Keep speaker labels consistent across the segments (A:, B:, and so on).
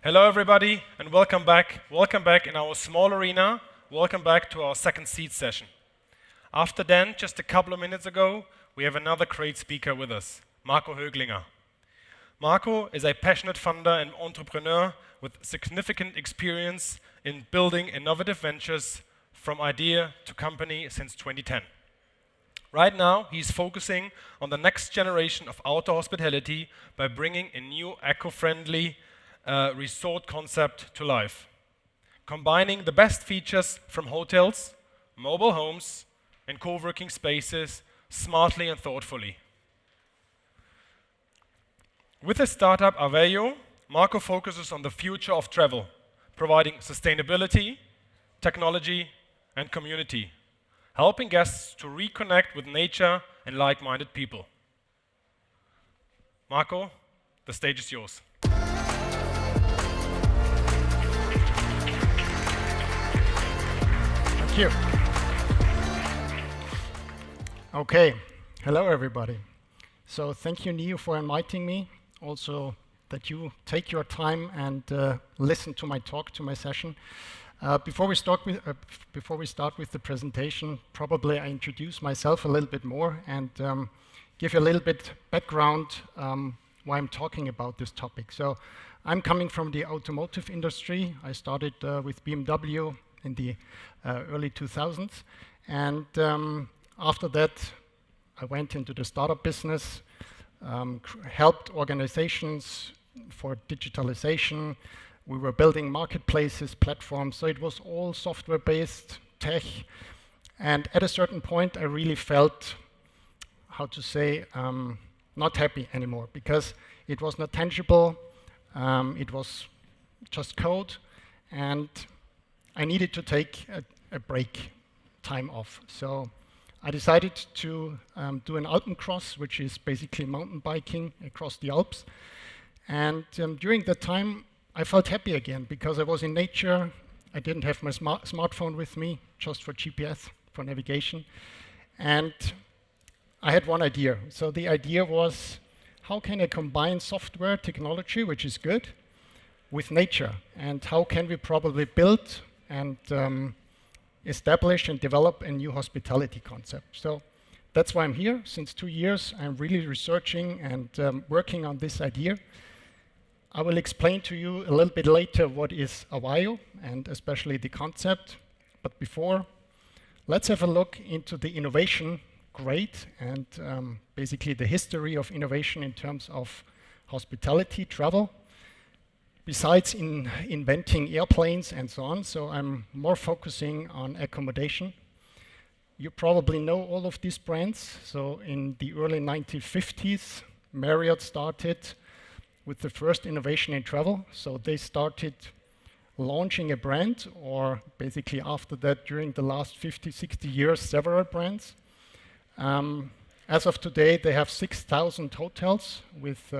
A: Hello everybody and welcome back. Welcome back in our small arena. Welcome back to our second seat session. After Dan, just a couple of minutes ago, we have another great speaker with us, Marco Höglinger. Marco is a passionate funder and entrepreneur with significant experience in building innovative ventures from idea to company since 2010. Right now, he's focusing on the next generation of outdoor hospitality by bringing a new eco-friendly resort concept to life, combining the best features from hotels, mobile homes, and co-working spaces smartly and thoughtfully. With his startup AWAYO, Marco focuses on the future of travel, providing sustainability, technology, and community, helping guests to reconnect with nature and like-minded people. Marco, the stage is yours.
B: Thank you. Okay, hello everybody. So thank you, NIO, for inviting me. Also that you take your time and listen to my talk, to my session. Before we start with the presentation, probably I introduce myself a little bit more and give you a little bit background why I'm talking about this topic. So I'm coming from the automotive industry. I started with BMW in the early 2000s, and after that I went into the startup business, helped organizations for digitalization. We were building marketplaces, platforms, so it was all software-based tech. And at a certain point, I really felt, how to say, not happy anymore, because it was not tangible, it was just code, and I needed to take a break, time off. So I decided to do an Alpencross, which is basically mountain biking across the Alps. And during that time, I felt happy again because I was in nature. I didn't have my smartphone with me, just for GPS, for navigation. And I had one idea. So the idea was, how can I combine software technology, which is good, with nature? And how can we probably build and establish and develop a new hospitality concept? So that's why I'm here. Since 2 years, I'm really researching and working on this idea. I will explain to you a little bit later what is AWAYO and especially the concept. But before, let's have a look into the innovation grade and basically the history of innovation in terms of hospitality, travel, besides inventing airplanes and so on. So I'm more focusing on accommodation. You probably know all of these brands. So in the early 1950s, Marriott started with the first innovation in travel. So they started launching a brand, or basically after that, during the last 50, 60 years, several brands. As of today, they have 6,000 hotels with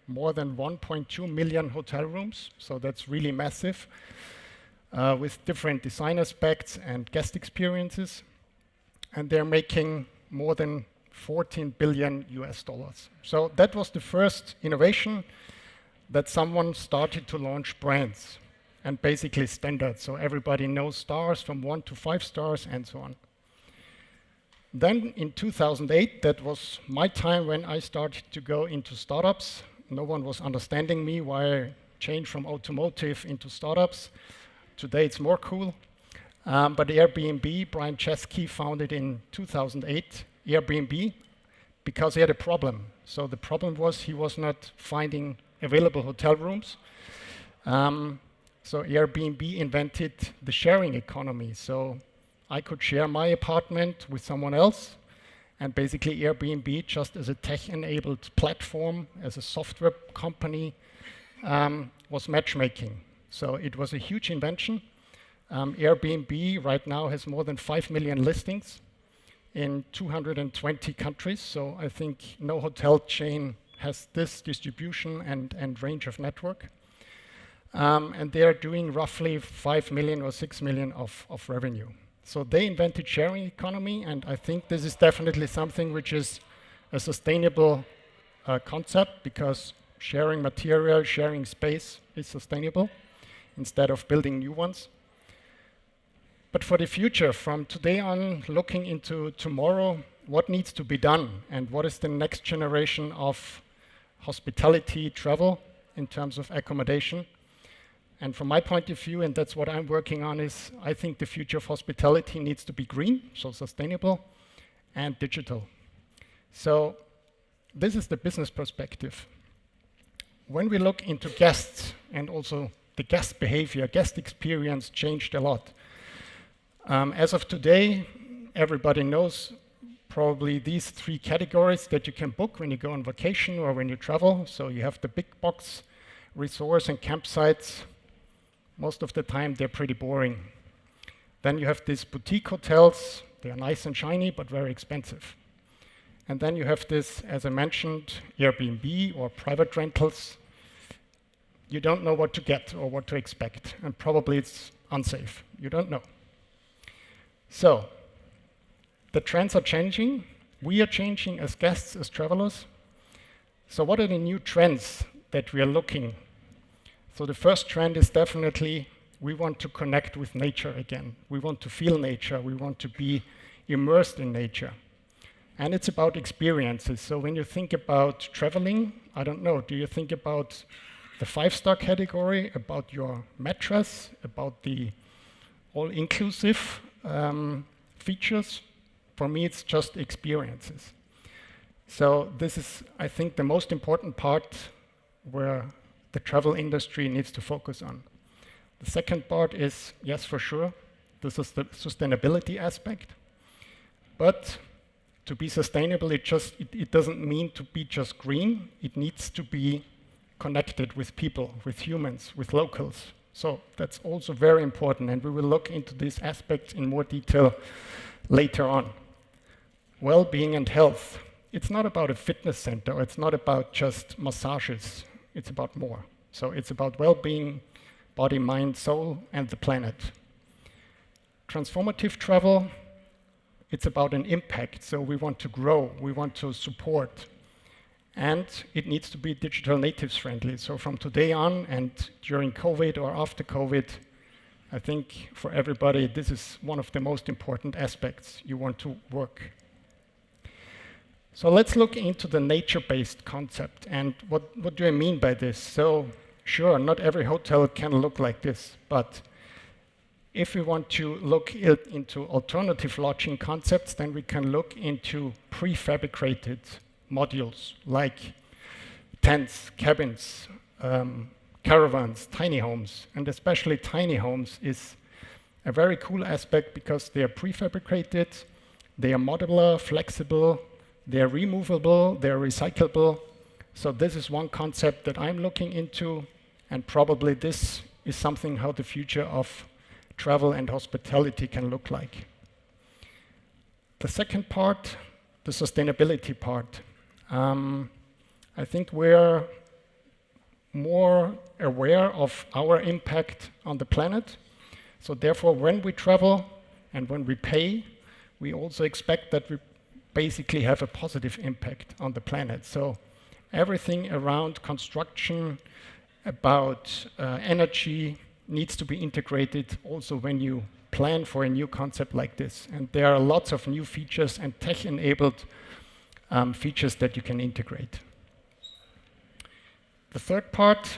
B: more than 1.2 million hotel rooms. So that's really massive, with different design aspects and guest experiences. And they're making more than 14 billion US dollars. So that was the first innovation that someone started to launch brands and basically standards. So everybody knows stars from 1 to 5 stars and so on. Then in 2008, that was my time when I started to go into startups. No one was understanding me why I changed from automotive into startups. Today it's more cool. But Airbnb, Brian Chesky founded in 2008 Airbnb because he had a problem. So the problem was he was not finding available hotel rooms. So Airbnb invented the sharing economy. So I could share my apartment with someone else, and basically Airbnb, just as a tech-enabled platform, as a software company, was matchmaking. So it was a huge invention. Airbnb right now has more than 5 million listings in 220 countries. So I think no hotel chain has this distribution and range of network. And they are doing roughly 5 million or 6 million of revenue. So they invented sharing economy, and I think this is definitely something which is a sustainable concept, because sharing material, sharing space is sustainable instead of building new ones. But for the future, from today on, looking into tomorrow, what needs to be done and what is the next generation of hospitality travel in terms of accommodation? And from my point of view, and that's what I'm working on, is I think the future of hospitality needs to be green, so sustainable, and digital. So this is the business perspective. When we look into guests and also the guest behavior, guest experience changed a lot. As of today, everybody knows probably these three categories that you can book when you go on vacation or when you travel. So you have the big box resorts and campsites. Most of the time, they're pretty boring. Then you have these boutique hotels. They are nice and shiny, but very expensive. And then you have this, as I mentioned, Airbnb or private rentals. You don't know what to get or what to expect, and probably it's unsafe. You don't know. So, the trends are changing. We are changing as guests, as travelers. So what are the new trends that we are looking? So the first trend is definitely we want to connect with nature again. We want to feel nature. We want to be immersed in nature. And it's about experiences. So when you think about traveling, I don't know, do you think about the 5-star category, about your mattress, about the all-inclusive features? For me, it's just experiences. So this is, I think, the most important part where the travel industry needs to focus on. The second part is, yes, for sure, this is the sustainability aspect. But to be sustainable, it doesn't mean to be just green. It needs to be connected with people, with humans, with locals. So that's also very important, and we will look into these aspects in more detail later on. Well-being and health. It's not about a fitness center. It's not about just massages. It's about more. So it's about well-being, body, mind, soul, and the planet. Transformative travel, it's about an impact. So we want to grow. We want to support. And it needs to be digital natives friendly. So from today on and during COVID or after COVID, I think for everybody, this is one of the most important aspects you want to work. So let's look into the nature-based concept. And what do I mean by this? So sure, not every hotel can look like this, but if we want to look into alternative lodging concepts, then we can look into prefabricated modules like tents, cabins, caravans, tiny homes. And especially tiny homes is a very cool aspect because they are prefabricated, they are modular, flexible, they are removable, they are recyclable. So this is one concept that I'm looking into, and probably this is something how the future of travel and hospitality can look like. The second part, the sustainability part. I think we're more aware of our impact on the planet. So therefore, when we travel and when we pay, we also expect that we basically have a positive impact on the planet. So everything around construction, about energy, needs to be integrated also when you plan for a new concept like this. And there are lots of new features and tech-enabled features that you can integrate. The third part,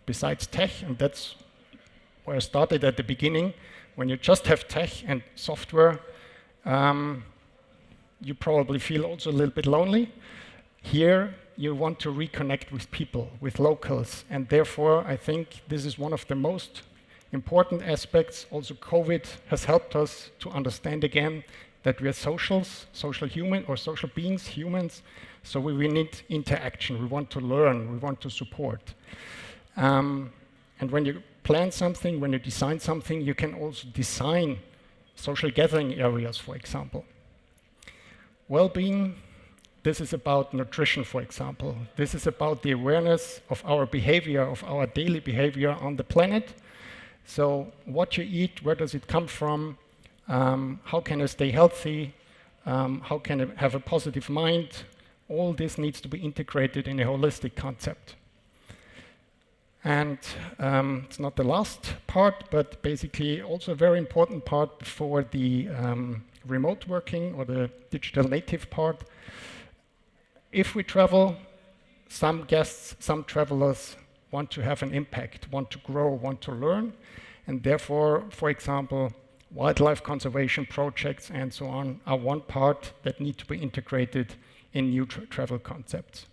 B: besides tech, and that's where I started at the beginning, when you just have tech and software, you probably feel also a little bit lonely. Here, you want to reconnect with people, with locals, and therefore, I think this is one of the most important aspects. Also, COVID has helped us to understand again that we are social beings, humans, so we need interaction. We want to learn, we want to support. And when you plan something, when you design something, you can also design social gathering areas, for example. Well-being, this is about nutrition, for example. This is about the awareness of our behavior, of our daily behavior on the planet. So what you eat, where does it come from? How can I stay healthy? How can I have a positive mind? All this needs to be integrated in a holistic concept. And it's not the last part, but basically also a very important part for the remote working or the digital native part. If we travel, some guests, some travelers want to have an impact, want to grow, want to learn, and therefore, for example, wildlife conservation projects and so on are one part that need to be integrated in new travel concepts.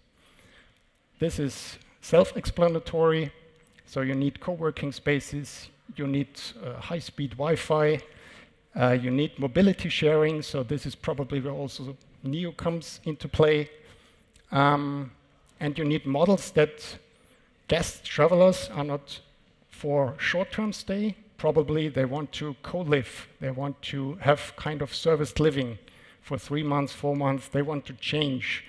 B: This is self-explanatory, so you need co-working spaces, you need high-speed Wi-Fi, you need mobility sharing, so this is probably where also NIO comes into play, and you need models that guest travelers are not for short-term stay. Probably they want to co-live. They want to have kind of serviced living for 3 months, 4 months. They want to change.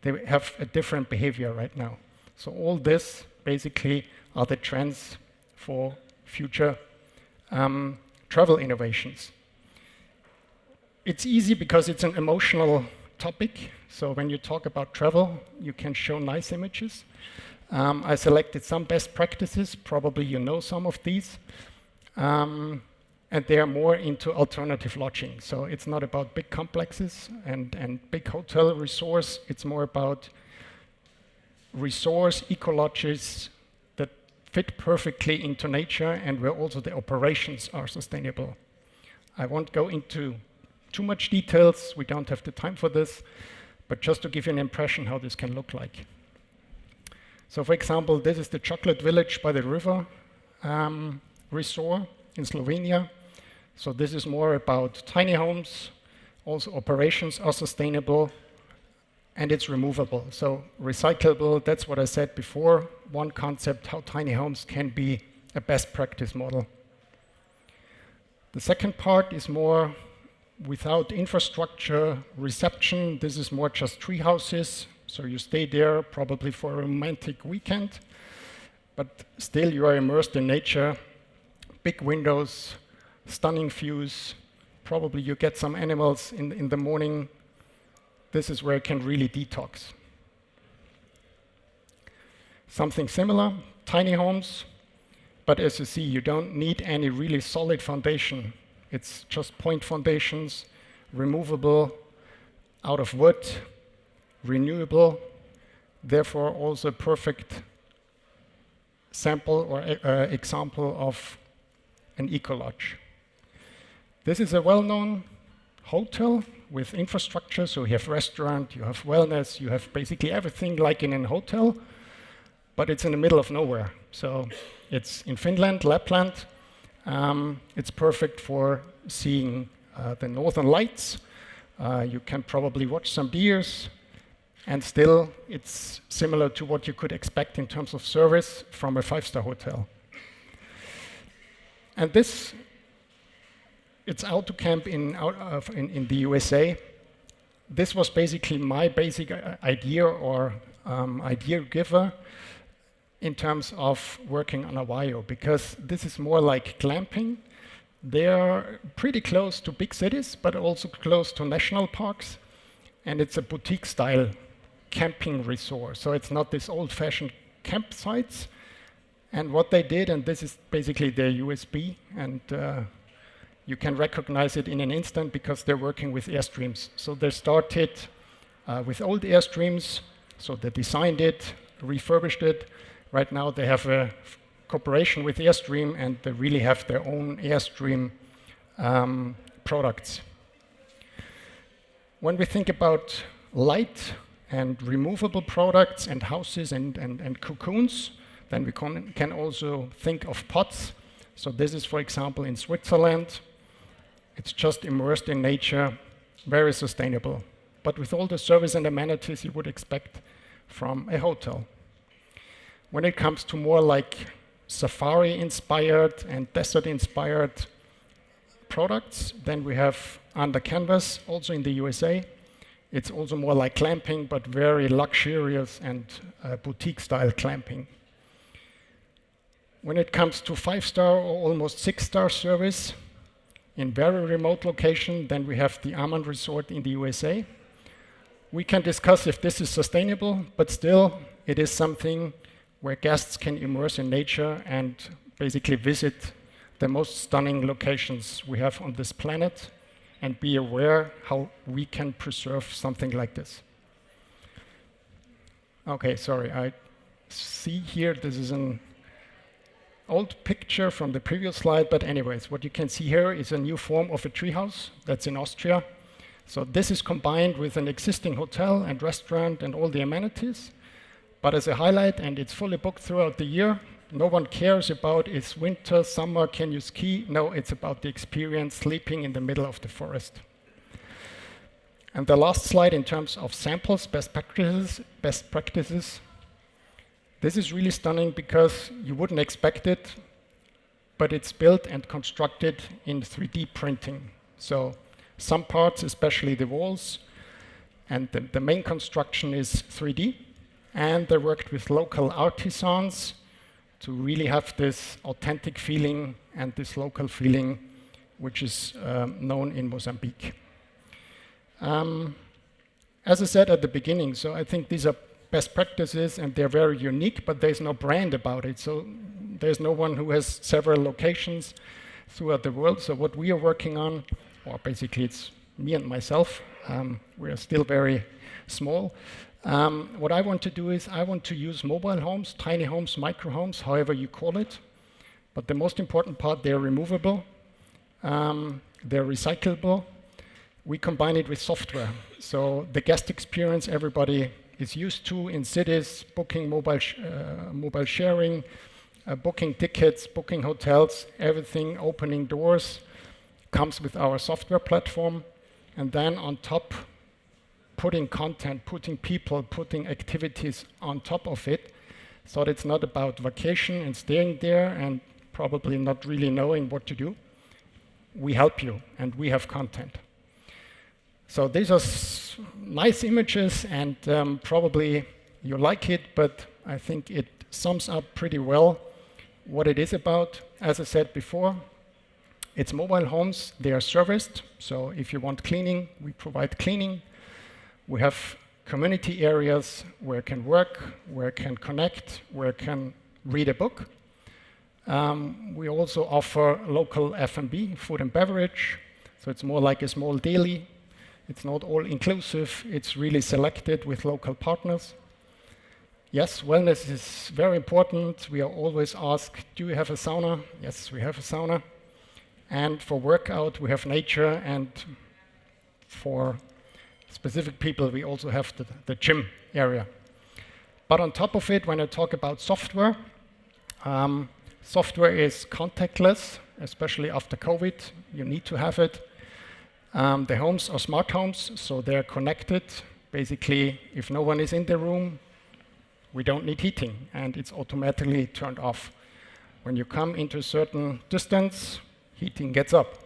B: They have a different behavior right now. So all this basically are the trends for future travel innovations. It's easy because it's an emotional topic. So when you talk about travel, you can show nice images. I selected some best practices. Probably you know some of these. And they are more into alternative lodging. So it's not about big complexes and big hotel resorts. It's more about resource eco-lodges that fit perfectly into nature and where also the operations are sustainable. I won't go into too much details. We don't have the time for this, but just to give you an impression how this can look like. So for example, this is the Chocolate Village by the river resort in Slovenia. So this is more about tiny homes. Also operations are sustainable and it's removable. So recyclable, that's what I said before. One concept how tiny homes can be a best practice model. The second part is more without infrastructure reception. This is more just tree houses. So you stay there probably for a romantic weekend, but still you are immersed in nature. Big windows, stunning views. Probably you get some animals in the morning. This is where you can really detox. Something similar, tiny homes, but as you see, you don't need any really solid foundation. It's just point foundations, removable, out of wood, renewable, therefore also a perfect sample or example of an eco-lodge. This is a well-known hotel with infrastructure, so you have restaurant, you have wellness, you have basically everything like in a hotel, but it's in the middle of nowhere. So it's in Finland, Lapland. It's perfect for seeing the northern lights. You can probably watch some deers, and still it's similar to what you could expect in terms of service from a 5-star hotel. And this, it's AutoCamp in the USA. This was basically my basic idea or idea giver in terms of working on AWAYO, because this is more like glamping. They're pretty close to big cities, but also close to national parks. And it's a boutique-style camping resort. So it's not this old-fashioned campsites. And what they did, and this is basically their USB, and you can recognize it in an instant because they're working with Airstreams. So they started with old Airstreams, so they designed it, refurbished it. Right now they have a cooperation with Airstream, and they really have their own Airstream products. When we think about light and removable products and houses and cocoons, then we can also think of pots. So this is, for example, in Switzerland. It's just immersed in nature, very sustainable, but with all the service and amenities you would expect from a hotel. When it comes to more like safari-inspired and desert-inspired products, then we have Under Canvas, also in the USA. It's also more like glamping, but very luxurious and boutique-style glamping. When it comes to 5-star or almost 6-star service in very remote location, then we have the Aman Resort in the USA. We can discuss if this is sustainable, but still it is something where guests can immerse in nature and basically visit the most stunning locations we have on this planet and be aware how we can preserve something like this. Okay, sorry, I see here, this is an old picture from the previous slide, but anyways, what you can see here is a new form of a treehouse that's in Austria. So this is combined with an existing hotel and restaurant and all the amenities, but as a highlight, and it's fully booked throughout the year. No one cares about it's winter, summer, can you ski? No, it's about the experience sleeping in the middle of the forest. And the last slide in terms of samples, best practices. This is really stunning because you wouldn't expect it, but it's built and constructed in 3D printing. So some parts, especially the walls, and the main construction is 3D. And they worked with local artisans to really have this authentic feeling and this local feeling, which is known in Mozambique. As I said at the beginning, so I think these are best practices and they're very unique, but there's no brand about it. So there's no one who has several locations throughout the world. So what we are working on, or basically it's me and myself, we are still very small. What I want to do is I want to use mobile homes, tiny homes, micro homes, however you call it. But the most important part, they're removable, they're recyclable. We combine it with software. So the guest experience everybody is used to in cities, booking mobile sharing, booking tickets, booking hotels, everything, opening doors, comes with our software platform. And then on top, putting content, putting people, putting activities on top of it, so that it's not about vacation and staying there and probably not really knowing what to do. We help you, and we have content. So these are nice images, and probably you like it, but I think it sums up pretty well what it is about. As I said before, it's mobile homes, they are serviced. So if you want cleaning, we provide cleaning. We have community areas where it can work, where it can connect, where it can read a book. We also offer local F&B, food and beverage. So it's more like a small daily. It's not all inclusive. It's really selected with local partners. Yes, wellness is very important. We are always asked, do you have a sauna? Yes, we have a sauna. And for workout, we have nature. And for specific people, we also have the gym area. But on top of it, when I talk about software, software is contactless, especially after COVID. You need to have it. The homes are smart homes, so they're connected. Basically, if no one is in the room, we don't need heating, and it's automatically turned off. When you come into a certain distance, heating gets up.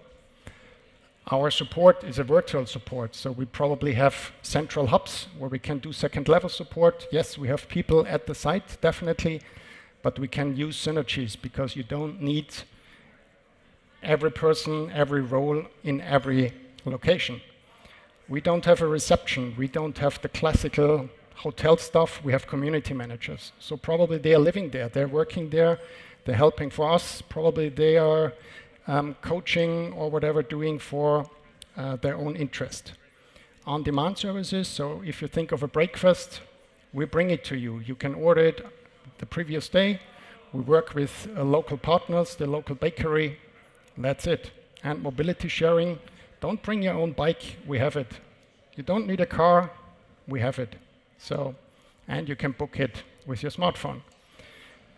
B: Our support is a virtual support, so we probably have central hubs where we can do second-level support. Yes, we have people at the site, definitely, but we can use synergies because you don't need every person, every role in every location. We don't have a reception. We don't have the classical hotel stuff. We have community managers. So probably they are living there. They're working there. They're helping for us. Probably they are coaching or whatever, doing for their own interest. On-demand services, so if you think of a breakfast, we bring it to you. You can order it the previous day. We work with local partners, the local bakery. That's it. And mobility sharing, don't bring your own bike, we have it. You don't need a car, we have it. So, and you can book it with your smartphone.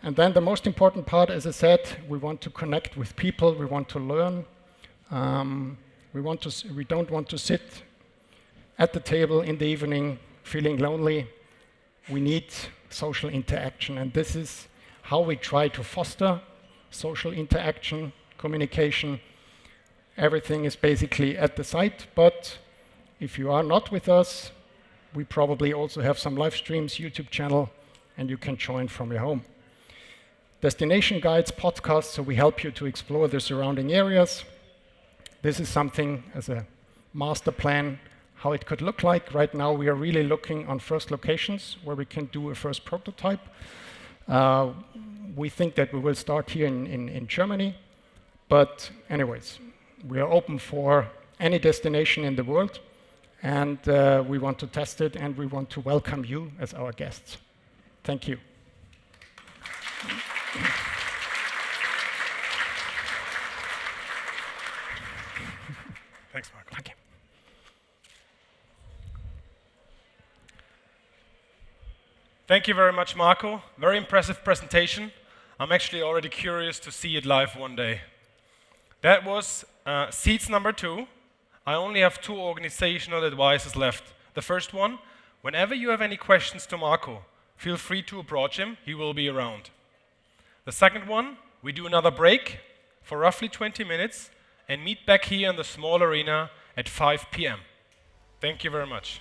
B: And then the most important part, as I said, we want to connect with people, we want to learn. We don't want to sit at the table in the evening feeling lonely. We need social interaction, and this is how we try to foster social interaction, communication. Everything is basically at the site, but if you are not with us, we probably also have some live streams, YouTube channel, and you can join from your home. Destination guides, podcasts, so we help you to explore the surrounding areas. This is something as a master plan, how it could look like. Right now, we are really looking on first locations where we can do a first prototype. We think that we will start here in Germany, but anyways, we are open for any destination in the world, and we want to test it, and we want to welcome you as our guests. Thank you.
A: Thanks, Marco.
B: Okay.
A: Thank you very much, Marco. Very impressive presentation. I'm actually already curious to see it live one day. That was seats number 2. I only have 2 organizational advices left. The first one, whenever you have any questions to Marco, feel free to approach him. He will be around. The second one, we do another break for roughly 20 minutes and meet back here in the small arena at 5 p.m. Thank you very much.